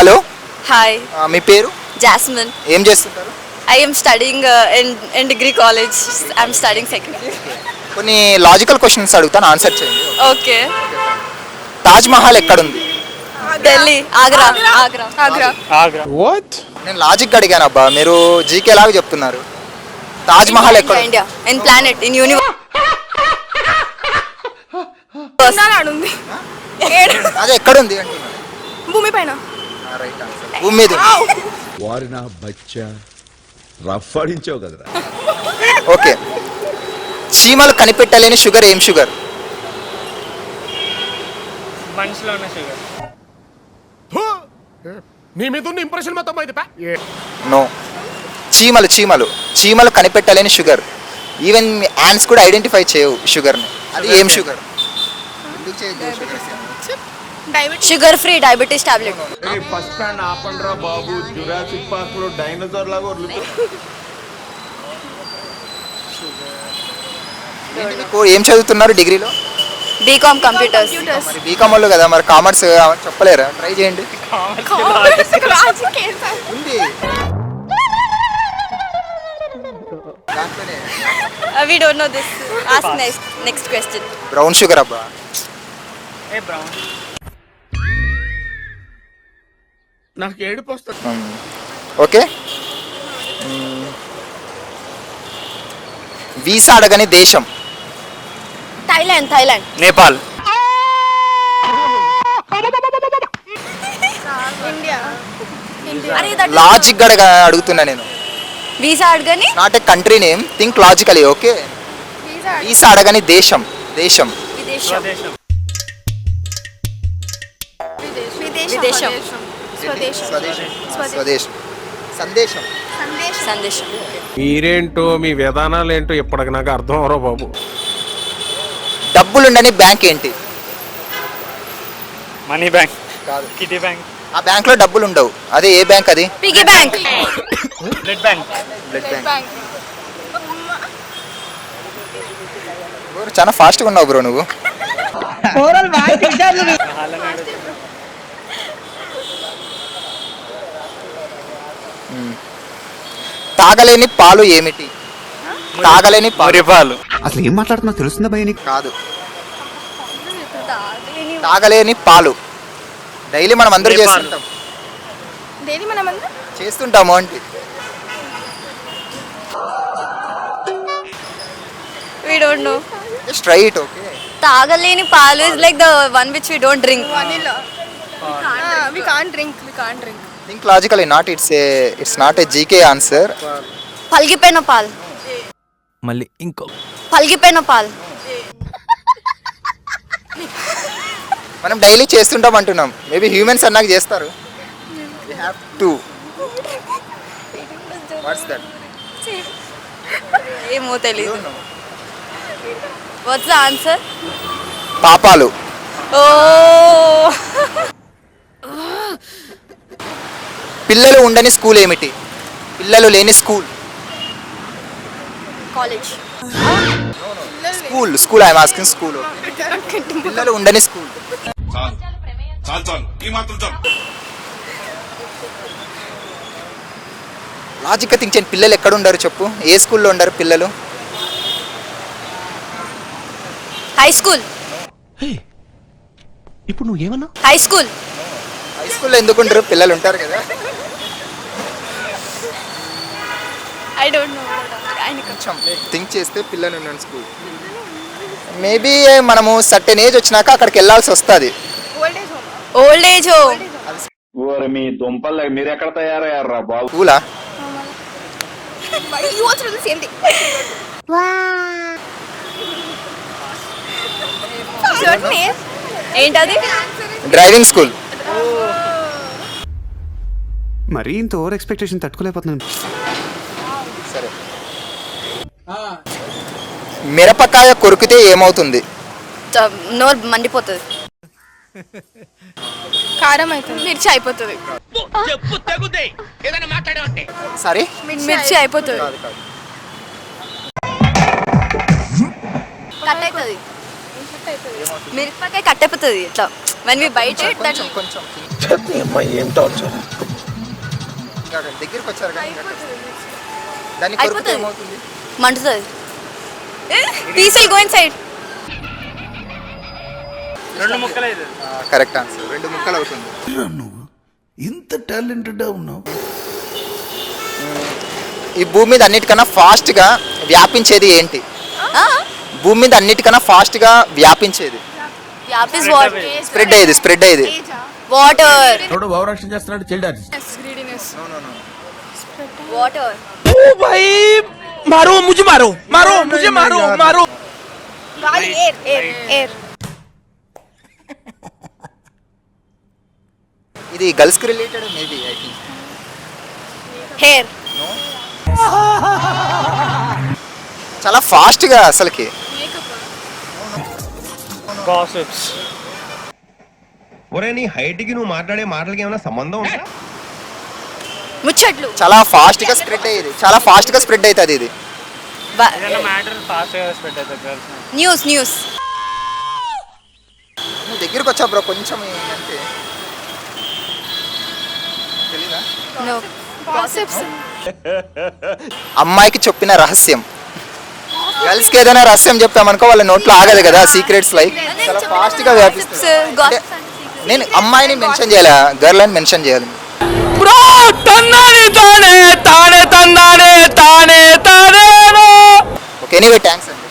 Hello, hi, మీ పేరు? Jasmine. ఏం చేస్తుంటారు? I am studying in degree college. I'm studying second year. కొన్ని logical questions అడుగుతాను, ఆన్సర్ చేయండి. Okay. తాజ్ మహల్ ఎక్కడుంది? Delhi, Agra. Agra. నేను లాజిక్ అడిగాను అబ్బా, మీరు జీకే లాగా చెప్తున్నారు. తాజ్ మహల్ ఎక్కడ? India. In planet, in universe. అదే ఎక్కడుంది అంటున్నాను. భూమి పైన. Right answer. భూమి మీద ఉంది. వారినా బచ్చా రఫ్ ఆడించావు కదరా. ఓకే. చీమలు కనిపెట్టలేని షుగర్ ఏం షుగర్? మనిషిలో ఉన్న షుగర్. నీ మీద ఉన్న ఇంప్రెషన్ మొత్తం అయితే నో. చీమలు చీమలు చీమలు కనిపెట్టలేని షుగర్. ఈవెన్ యాండ్స్ కూడా ఐడెంటిఫై చేయవు షుగర్ని. అది ఏం sugar? Sugar free diabetes tablet. First stand ఆపండ్రా బాబు, జురాసిక్ పార్క్ లో డైనోసార్ లాగా ఏం చదువుతున్నారు డిగ్రీలో? BCom computers. మరి బీకామ్ వాళ్ళు కదా, మరి కామర్స్ చెప్పలేరా? ట్రై చేయండి. ఉంది. దాంట్లోనే We don't know this. Ask next question. Brown sugar అబ్బా. ఏ బ్రౌన్. నాకు ఏడుపు వస్తుంది. ఓకే. వీసా అడగని దేశం? Thailand. నేపాల్. లాజిక్ అడుగుతున్నా నేను. వీసా అడగని not a country name, think logically. Okay. Visa అడగని దేశం. విదేశం. స్వదేశం. స్వదేశం. సందేశం. సందేశం. మీరేంటో మీ విధానాలు ఏంటో ఇప్పటికి నాకు అర్థం అవరో బాబు. డబ్బులుండని బ్యాంక్ ఏంటి? Money bank. కాదు. Kitty bank. ఆ బ్యాంక్ లో డబ్బులు ఉండవు. అదే ఏ బ్యాంక్ అది? Piggy bank. Blood bank. Blood bank. చాలా ఫాస్ట్గా ఉన్నావు బ్రో నువ్వు. తాగలేని పాలు ఏమిటి? తాగలేని మురిపాలు. అసలు ఏం మాట్లాడుతున్నా తెలుస్తుందా భయ నీకు? కాదు. తాగలేని పాలు. డైలీ మనం అందరూ చేస్తుంటాము అంటే. We don't know. Straight. Okay. తాగలేని పాలు is like the one which we don't drink. We can't drink. Think logically. It's not a GK answer. పలిగిపోయిన పాలు. మళ్ళీ ఇంకో పలిగిపోయిన పాలు. మనం డైలీ చేస్తుంటాం అంటున్నాం. మేబీ హ్యూమన్స్ అన్నాక చేస్తారు. We have to. What's that? ఏమో తెలీదు. What's the answer? పాపాలు. Oh. పిల్లలు ఉండని స్కూల్ ఏమిటి? పిల్లలు లేని school. College. School I'm asking school. పిల్లలు ఉండని స్కూల్. లాజిక్గా థింక్ చేయండి. పిల్లలు ఎక్కడ ఉండరు చెప్పు? ఏ స్కూల్లో ఉండరు పిల్లలు? High school. ఇప్పుడు నువ్వు ఏమన్నా? High school. హై స్కూల్లో ఎందుకు ఉండరు? పిల్లలు ఉంటారు కదా. I don't know. కొంచెం థింక్ చేస్తే పిల్లలు ఉన్న స్కూల్. మేబీ మనము సర్టెన్ ఏజ్ వచ్చినాక అక్కడికి వెళ్ళాల్సి వస్తుంది. Old age home. మీ దుంపలు మీరు ఎక్కడ తయారయ్యారా బాబు? స్కూలా? ఏంటది? Driving school. మరీ ఇంత ఓవర్ ఎక్స్పెక్టేషన్ తట్టుకోలేకపోతున్నాను. సరే. మిరపకాయ కొరికితే ఏమవుతుంది? నోరు మండిపోతుంది. కారం అవుతుంది. మిర్చి అయిపోతుంది. సరే. మిర్చి అయిపోతుంది. కట్ అవుతుంది. మిరపకాయ కట్ అయిపోతుంది ఇట్లా. when we bite it, that కొంచెం కొంచెం ఇంకా దగ్గరికి వచ్చారు కానీ ఇంకా దాన్ని కొరికితే అయిపోతుంది. ఏమవుతుంది? మండుతుంది. Peace will go inside. రెండు ముక్కలు ఇది. Correct answer. 2 ముక్కలు అవుతుంది. ఇంత టాలెంటెడ్ ఉన్నావు. ఈ భూమి మీద అన్నిటికన్నా ఫాస్ట్గా వ్యాపించేది ఏంటి? భూమి మీద అన్నిటికన్నా ఫాస్ట్గా వ్యాపించేది Yap is what? స్ప్రెడ్ అయ్యేది Water. ఎవడో భావరక్షణ చేస్తున్నాడు child artist. Greediness. Water. Gali, air. ఇది గర్ల్స్ కి related maybe I think. Hair. చాలా ఫాస్ట్గా అసలుకి Gossips. ఒరే నీ హైట్ కి నువ్వు మాట్లాడే మాటలకి ఏమైనా సంబంధం ఉందా? ముచ్చట్లు. చాలా ఫాస్ట్గా స్ప్రెడ్ అవుతుంది ఇది. ఏదైనా మ్యాటర్ ఫాస్ట్గా స్ప్రెడ్ అవుతుంది గర్ల్స్. న్యూస్. నువ్వు దగ్గరికి వచ్చావు బ్రో కొంచెం అంటే తెలీదా? No. Gossips. అమ్మాయికి చెప్పిన రహస్యం. గర్ల్స్ కి ఏదైనా రహస్యం చెప్పామనుకో వాళ్ళ నోట్లో ఆగదు కదా, సీక్రెట్స్ లైక్ చాలా ఫాస్ట్ గా వ్యాపిస్తుంది. అంటే నేను అమ్మాయిని మెన్షన్ చేయాలా, గర్ల్ అని మెన్షన్ చేయాలి? ఓకే, ఎనీవే థ్యాంక్స్ అండి.